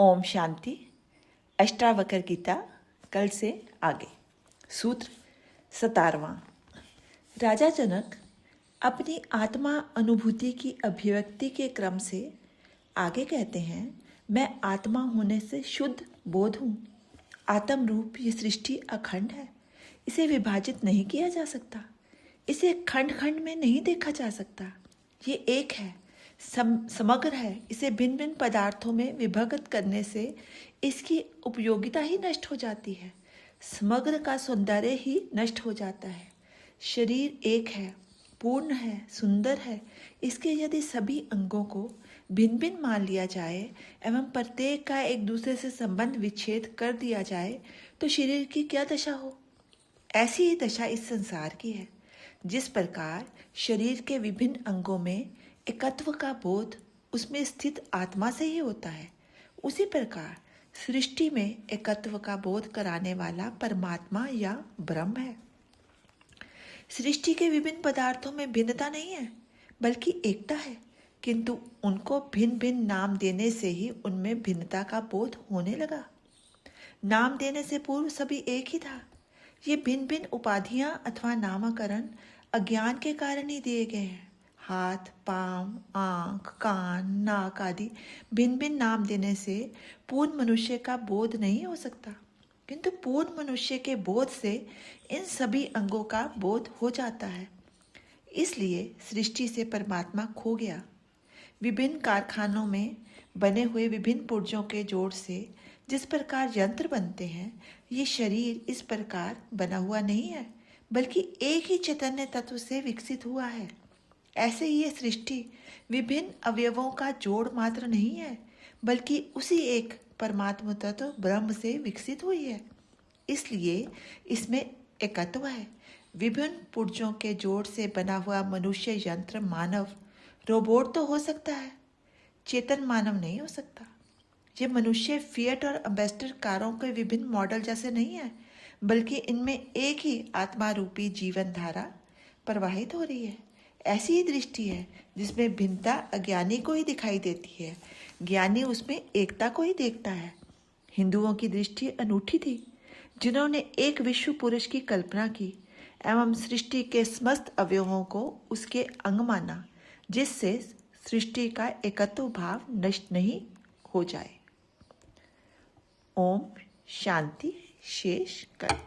ओम शांति। अष्टावक्र गीता कल से आगे। सूत्र 17वां। राजा जनक अपनी आत्मा अनुभूति की अभिव्यक्ति के क्रम से आगे कहते हैं, मैं आत्मा होने से शुद्ध बोध हूँ। आत्म रूप ये सृष्टि अखंड है, इसे विभाजित नहीं किया जा सकता, इसे खंड खंड में नहीं देखा जा सकता। ये एक है, समग्र है। इसे भिन्न भिन्न पदार्थों में विभक्त करने से इसकी उपयोगिता ही नष्ट हो जाती है, समग्र का सौंदर्य ही नष्ट हो जाता है। शरीर एक है, पूर्ण है, सुंदर है। इसके यदि सभी अंगों को भिन्न भिन्न मान लिया जाए एवं प्रत्येक का एक दूसरे से संबंध विच्छेद कर दिया जाए तो शरीर की क्या दशा हो। ऐसी ही दशा इस संसार की है। जिस प्रकार शरीर के विभिन्न अंगों में एकत्व का बोध उसमें स्थित आत्मा से ही होता है, उसी प्रकार सृष्टि में एकत्व का बोध कराने वाला परमात्मा या ब्रह्म है। सृष्टि के विभिन्न पदार्थों में भिन्नता नहीं है बल्कि एकता है, किंतु उनको भिन्न भिन्न नाम देने से ही उनमें भिन्नता का बोध होने लगा। नाम देने से पूर्व सभी एक ही था। ये भिन्न भिन्न उपाधियां अथवा नामकरण अज्ञान के कारण ही दिए गए हैं। हाथ, पांव, आंख, कान, नाक आदि भिन्न भिन्न नाम देने से पूर्ण मनुष्य का बोध नहीं हो सकता, किंतु पूर्ण मनुष्य के बोध से इन सभी अंगों का बोध हो जाता है। इसलिए सृष्टि से परमात्मा खो गया। विभिन्न कारखानों में बने हुए विभिन्न पुर्जों के जोड़ से जिस प्रकार यंत्र बनते हैं, ये शरीर इस प्रकार बना हुआ नहीं है बल्कि एक ही चैतन्य तत्व से विकसित हुआ है। ऐसे ही ये सृष्टि विभिन्न अवयवों का जोड़ मात्र नहीं है बल्कि उसी एक परमात्मा तत्व ब्रह्म से विकसित हुई है। इसलिए इसमें एकत्व है। विभिन्न पुर्जों के जोड़ से बना हुआ मनुष्य, यंत्र, मानव, रोबोट तो हो सकता है, चेतन मानव नहीं हो सकता। ये मनुष्य फिएट और एम्बेसडर कारों के विभिन्न मॉडल जैसे नहीं है बल्कि इनमें एक ही आत्मा रूपी जीवन धारा प्रवाहित हो रही है। ऐसी ही दृष्टि है जिसमें भिन्नता अज्ञानी को ही दिखाई देती है, ज्ञानी उसमें एकता को ही देखता है। हिंदुओं की दृष्टि अनूठी थी, जिन्होंने एक विश्व पुरुष की कल्पना की एवं सृष्टि के समस्त अवयवों को उसके अंग माना, जिससे सृष्टि का एकत्व भाव नष्ट नहीं हो जाए। ओम शांति। शेष कर।